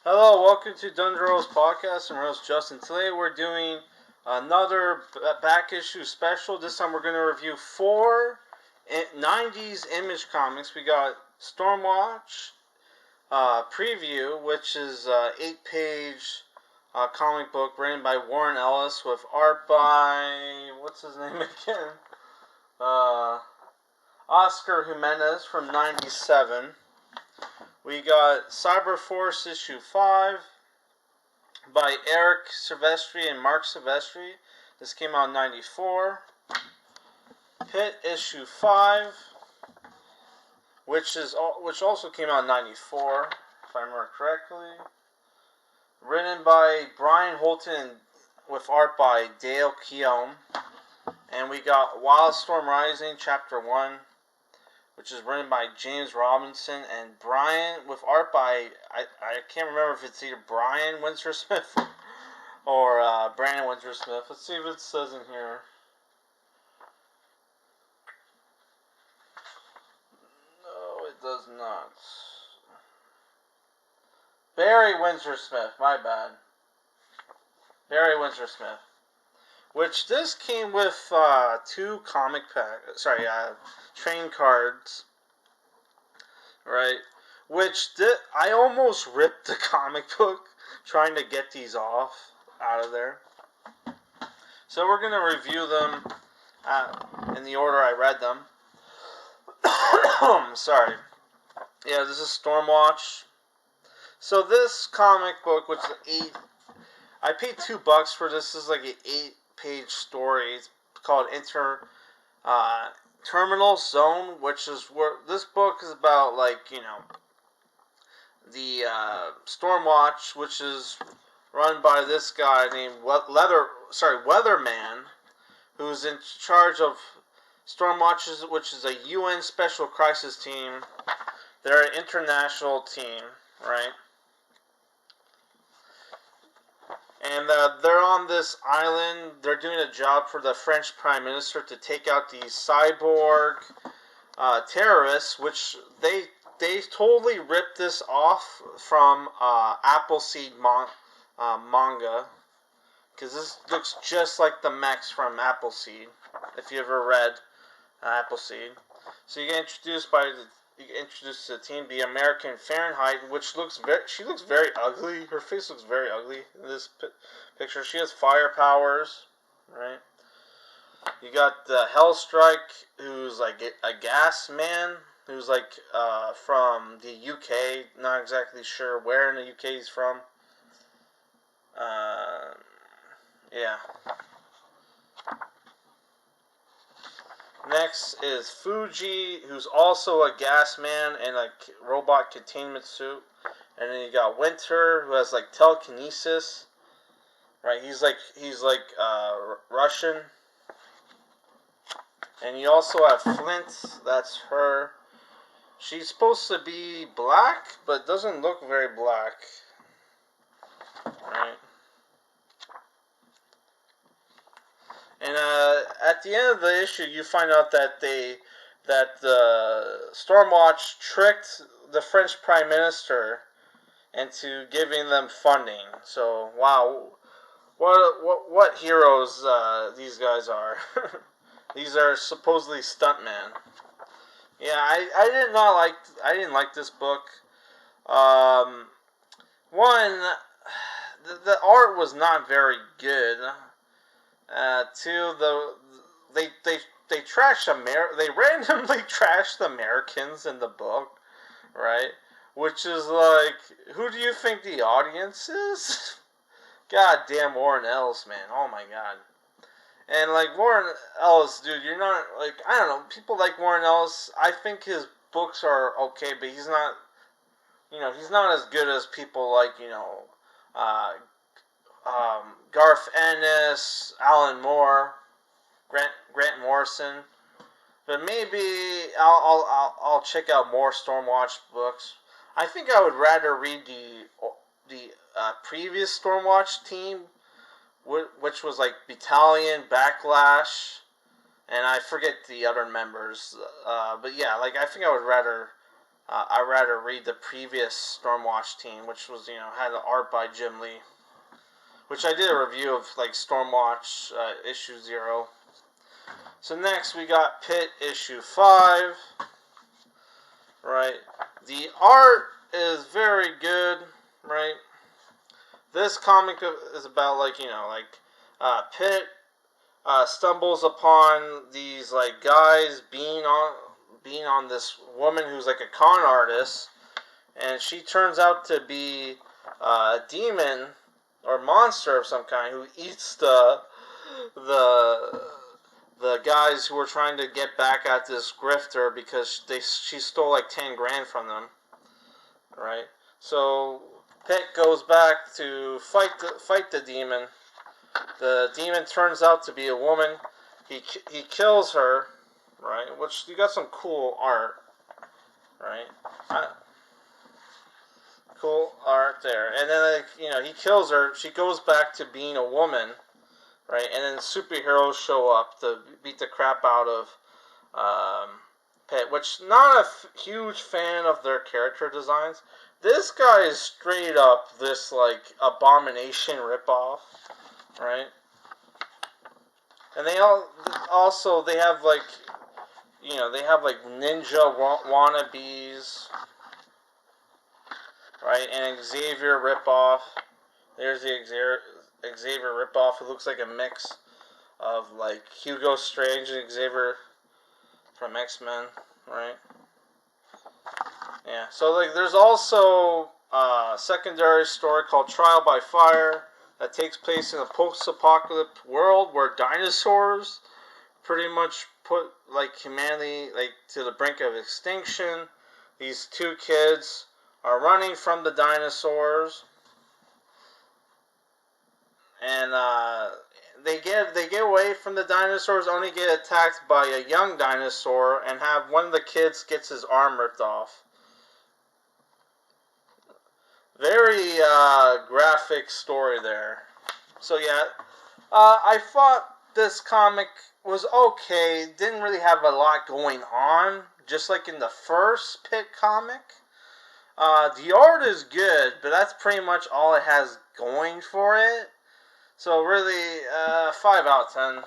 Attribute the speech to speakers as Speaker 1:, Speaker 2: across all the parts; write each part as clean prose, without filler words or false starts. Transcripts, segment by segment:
Speaker 1: Hello, welcome to Dungeros Podcast. I'm your host Justin. Today we're doing another back issue special. This time we're going to review 90's Image comics. We got Stormwatch Preview, which is an 8-page comic book written by Warren Ellis with art by, what's his name again? Oscar Jimenez from 97. We got Cyberforce issue 5 by Eric Silvestri and Marc Silvestri. This came out in 94. Pitt issue 5, which also came out in 94, if I remember correctly. Written by Brian Hotton with art by Dale Keown. And we got Wildstorm Rising chapter 1, which is written by James Robinson and Brian, with art by, I can't remember if it's either Brian Windsor-Smith or Brandon Windsor-Smith. Let's see what it says in here. No, it does not. Barry Windsor-Smith, my bad. Barry Windsor-Smith. Which this came with 2 comic train cards, right? Which I almost ripped the comic book trying to get these out of there. So we're gonna review them in the order I read them. Sorry. Yeah, this is Stormwatch. So this comic book, which is I paid $2 for this. This is like an 8-page story. It's called Terminal Zone, which is where this book is about, the Stormwatch, which is run by this guy named Weatherman, who's in charge of Stormwatch, which is a UN Special Crisis Team. They're an international team, right? And they're on this island. They're doing a job for the French Prime Minister to take out these cyborg terrorists, which they totally ripped this off from Appleseed manga, because this looks just like the mechs from Appleseed. If you ever read Appleseed, so you get introduced to the team, the American Fahrenheit, which she looks very ugly. Her face looks very ugly in this picture. She has fire powers, right? You got the Hellstrike, who's like a gas man, who's like from the UK. Not exactly sure where in the UK he's from. Yeah. Next is Fuji, who's also a gas man in a robot containment suit. And then you got Winter, who has like telekinesis. Right, he's like Russian. And you also have Flint, that's her. She's supposed to be black, but doesn't look very black. Right. And at the end of the issue, you find out that the Stormwatch tricked the French Prime Minister into giving them funding. So wow, what heroes these guys are. These are supposedly stuntmen. Yeah, I didn't like this book. One, the art was not very good. Two, they randomly trashed the Americans in the book, right? Which is like, who do you think the audience is? God damn Warren Ellis, man. Oh my god. And like Warren Ellis, dude, you're not like, I don't know, people like Warren Ellis. I think his books are okay, but he's not, he's not as good as people like, Garth Ennis, Alan Moore, Grant Morrison. But maybe I'll check out more Stormwatch books. I think I would rather read the previous Stormwatch team, which was like Battalion, Backlash, and I forget the other members. But yeah, like I think I would rather I'd rather read the previous Stormwatch team, which was, had the art by Jim Lee. Which I did a review of, like, Stormwatch issue 0. So next we got Pitt issue 5. Right. The art is very good, right? This comic is about, like, Pitt stumbles upon these, like, guys being on this woman who's like a con artist, and she turns out to be a demon or monster of some kind who eats the guys who were trying to get back at this grifter because she stole like 10 grand from them, right? So Pitt goes back to fight the demon. The demon turns out to be a woman. He kills her, right? Which, you got some cool art, right? Cool art there. And then, like, he kills her. She goes back to being a woman, right? And then superheroes show up to beat the crap out of Pitt, which, not a huge fan of their character designs. This guy is straight up this, like, abomination ripoff, right? And they also have, like, ninja wannabes, right? And Xavier ripoff. There's the Xavier ripoff. It looks like a mix of, like, Hugo Strange and Xavier from X-Men, right? Yeah. So, like, there's also a secondary story called Trial by Fire that takes place in a post-apocalyptic world where dinosaurs pretty much put, like, humanity, like, to the brink of extinction. These two kids are running from the dinosaurs, and they get away from the dinosaurs, only get attacked by a young dinosaur, and have one of the kids gets his arm ripped off. Very graphic story there. So yeah, I thought this comic was okay. Didn't really have a lot going on, just like in the first Pitt comic. The art is good, but that's pretty much all it has going for it. So really, 5 out of 10.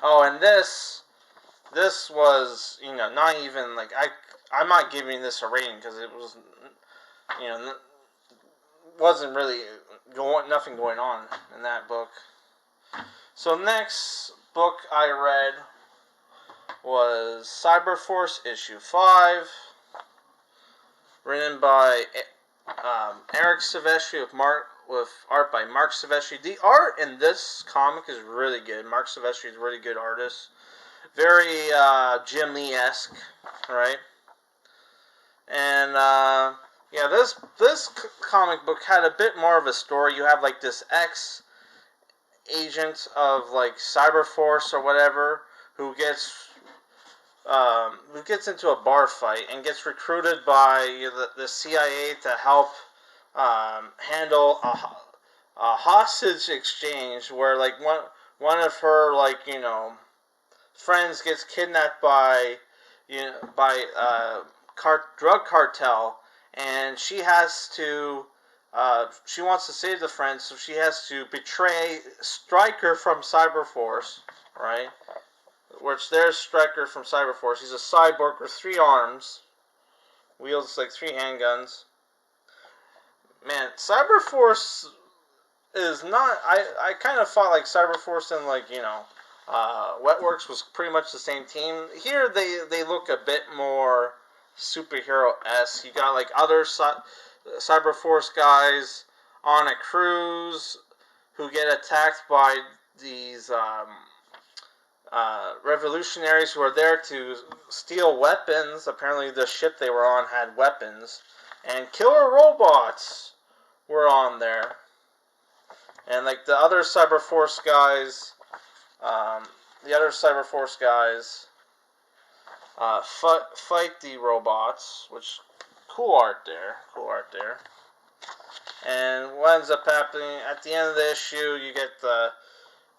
Speaker 1: Oh, and this was, not even, like, I'm not giving this a rating because it was, wasn't really nothing going on in that book. So next book I read was Cyberforce issue 5, written by Eric Silvestri with art by Marc Silvestri. The art in this comic is really good. Marc Silvestri is a really good artist. Very Jim Lee-esque, right? And yeah, this comic book had a bit more of a story. You have, like, this ex-agent of, like, Cyberforce or whatever who gets into a bar fight and gets recruited by the CIA to help handle a hostage exchange where, like, one of her, like, friends gets kidnapped by drug cartel, and she has to she wants to save the friend, so she has to betray Stryker from Cyberforce, right? Which there's Stryker from Cyberforce. He's a cyborg with 3 arms, wields like 3 handguns. Man, Cyberforce is not. I kind of thought, like, Cyberforce and, like, Wetworks was pretty much the same team. Here they look a bit more superhero-esque. You got, like, other Cyberforce guys on a cruise who get attacked by these revolutionaries who are there to steal weapons. Apparently the ship they were on had weapons. And killer robots were on there. And, like, the other Cyberforce guys fight the robots, which, cool art there. And what ends up happening at the end of the issue, you get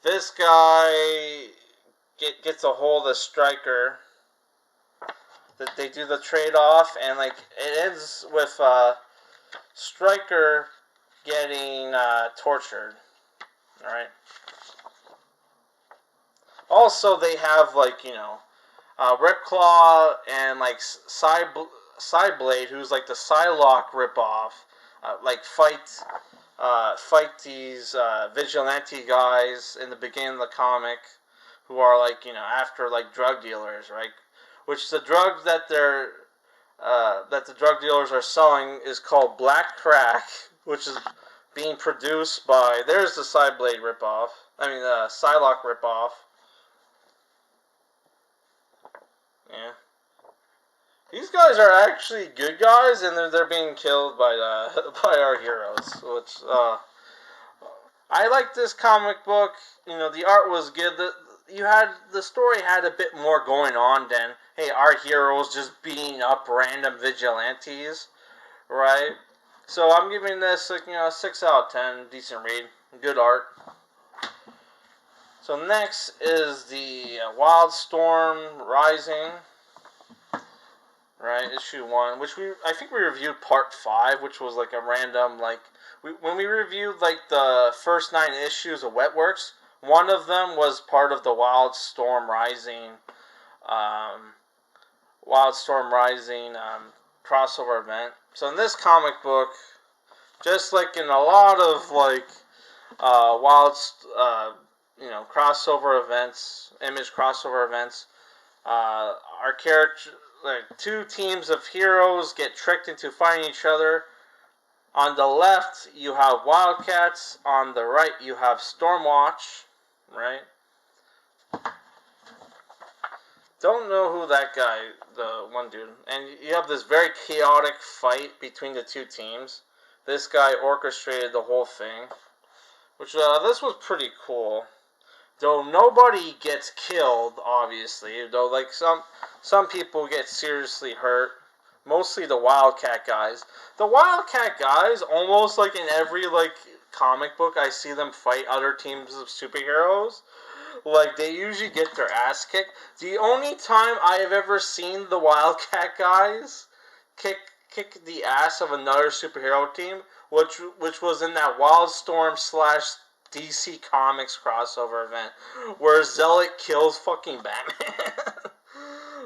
Speaker 1: this guy gets a hold of Stryker. that they do the trade-off, and like it ends with Stryker getting tortured. All right. Also, they have like Ripclaw and like Cyblade, who's like the Psylocke ripoff, like fight these vigilante guys in the beginning of the comic, who are like after like drug dealers, right? Which the drugs that the drug dealers are selling is called black crack, which is being produced by, there's the Cyblade ripoff. I mean the Psylocke ripoff. Yeah. These guys are actually good guys, and they're being killed by by our heroes. Which I like this comic book. The art was good. The story had a bit more going on than, hey, our heroes just beating up random vigilantes, right? So I'm giving this like a 6 out of 10, decent read, good art. So next is the Wildstorm Rising, right? Issue 1, which I think we reviewed part 5, which was like a random when we reviewed like the first 9 issues of Wetworks, one of them was part of the Wildstorm Rising crossover event. So in this comic book, just like in a lot of like crossover events, image crossover events, our character, like 2 teams of heroes get tricked into fighting each other. On the left, you have Wildcats. On the right, you have Stormwatch, right? Don't know who that guy, the one dude. And you have this very chaotic fight between the 2 teams. This guy orchestrated the whole thing, which this was pretty cool. Though nobody gets killed, obviously. Though like some people get seriously hurt. Mostly the Wildcat guys. The Wildcat guys, almost like in every like comic book, I see them fight other teams of superheroes. Like they usually get their ass kicked. The only time I have ever seen the Wildcat guys kick the ass of another superhero team, which was in that Wildstorm / DC Comics crossover event, where Zealot kills fucking Batman.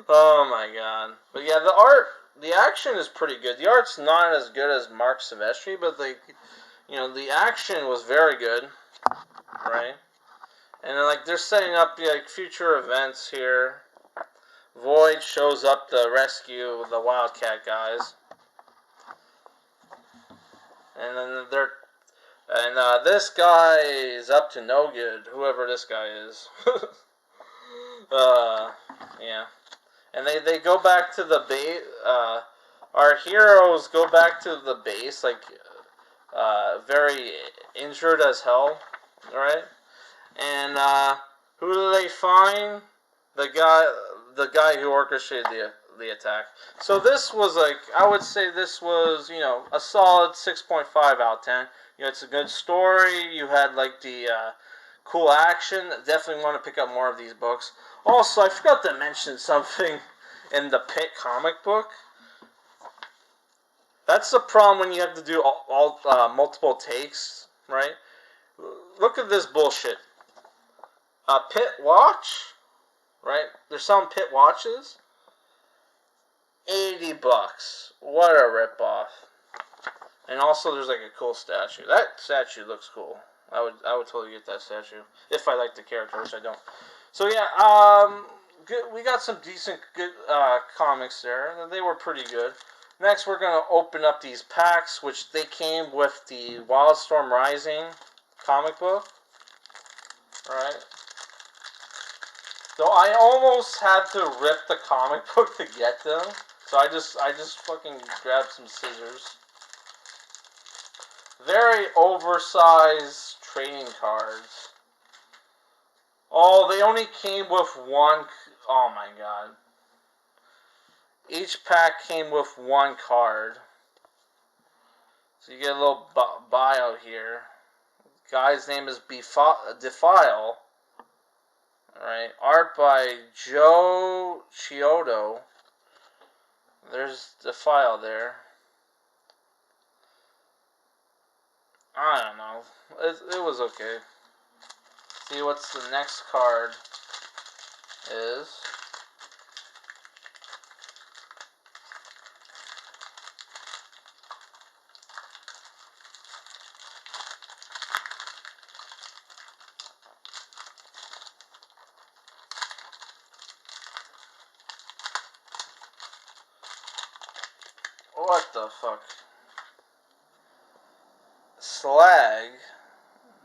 Speaker 1: Oh my god. But yeah, the action is pretty good. The art's not as good as Marc Silvestri, but the action was very good, right? And then they're setting up like future events here. Void shows up to rescue the Wildcat guys, and then this guy is up to no good. Whoever this guy is, yeah. And they go back to the base. Our heroes go back to the base, very injured as hell, right? And who do they find? The guy who orchestrated the attack. So this was I would say this was a solid 6.5 out of 10. It's a good story. You had the cool action. Definitely want to pick up more of these books. Also, I forgot to mention something in the Pitt comic book. That's the problem when you have to do all multiple takes, right? Look at this bullshit. Pitt watch, right? They're selling Pitt watches. $80. What a ripoff. And also, there's a cool statue. That statue looks cool. I would totally get that statue if I like the character, which I don't. So yeah, good. We got some decent good comics there. They were pretty good. Next, we're gonna open up these packs, which they came with the Wildstorm Rising comic book. All right. So I almost had to rip the comic book to get them. So I just fucking grabbed some scissors. Very oversized trading cards. Oh, they only came with one. Oh my god. Each pack came with one card. So you get a little bio here. The guy's name is Defile. Alright. Art by Joe Chiodo. There's the file there. I don't know. It was okay. See what's the next card is. What the fuck? Slag.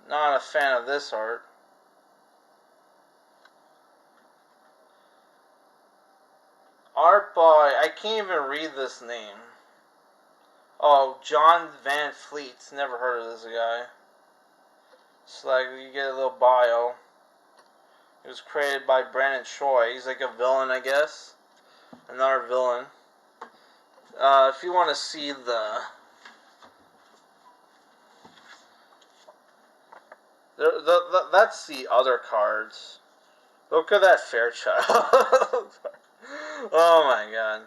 Speaker 1: Not a fan of this art. Art by, I can't even read this name. Oh, John Van Fleet. Never heard of this guy. Slag, you get a little bio. It was created by Brandon Choi. He's like a villain, I guess. Another villain. If you want to see that's the other cards. Look at that Fairchild. Oh my god.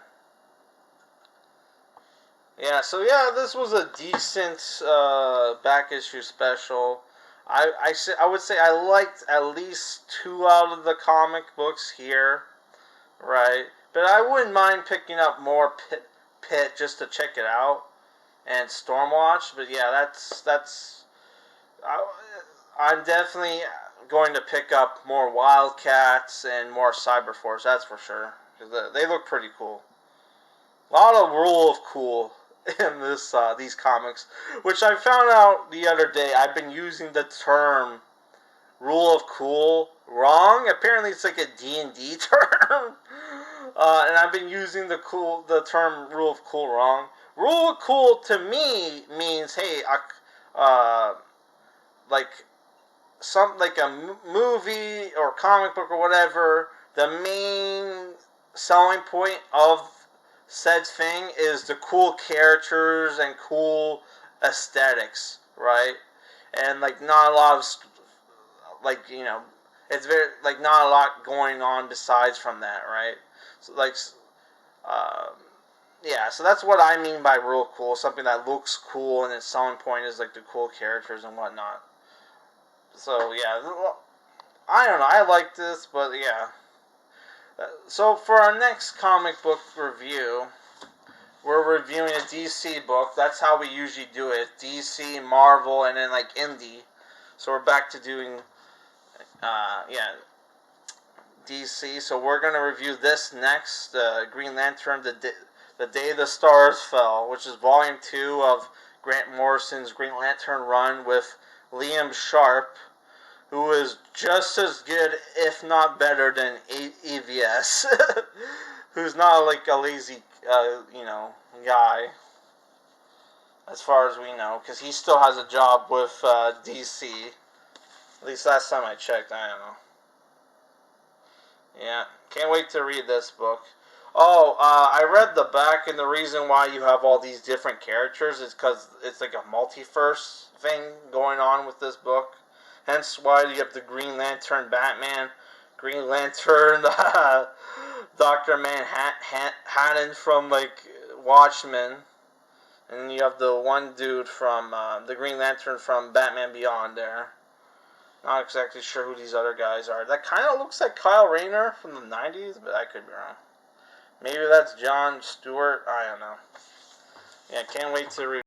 Speaker 1: Yeah, so yeah, this was a decent back issue special. I would say I liked at least 2 out of the comic books here, right? But I wouldn't mind picking up more Pitt just to check it out, and Stormwatch. But yeah, that's I'm definitely going to pick up more WildC.A.T.S and more Cyberforce. That's for sure, because they look pretty cool. A lot of rule of cool in these comics, which I found out the other day. I've been using the term rule of cool wrong. Apparently, it's like a D&D term, and I've been using the term rule of cool wrong. Rule of cool to me means, hey, like a movie or comic book or whatever. The main selling point of said thing is the cool characters and cool aesthetics, right? And like not a lot of it's very like not a lot going on besides from that, right? So like yeah, so that's what I mean by real cool. Something that looks cool and its selling point is like the cool characters and whatnot. So yeah, I don't know. I like this, but yeah. So for our next comic book review, we're reviewing a DC book. That's how we usually do it. DC, Marvel, and then like indie. So we're back to doing, DC. So we're going to review this next, Green Lantern, the Day the Stars Fell, which is Volume 2 of Grant Morrison's Green Lantern run with Liam Sharp, who is just as good, if not better, than EVS, who's not like a lazy, guy, as far as we know, because he still has a job with DC. At least last time I checked, I don't know. Yeah, can't wait to read this book. Oh, I read the back, and the reason why you have all these different characters is because it's like a multiverse thing going on with this book. Hence why you have the Green Lantern Batman, Green Lantern Dr. Manhattan from like Watchmen, and then you have the one dude from the Green Lantern from Batman Beyond there. Not exactly sure who these other guys are. That kind of looks like Kyle Rayner from the 90's, but I could be wrong. Maybe that's John Stewart. I don't know. Yeah, can't wait to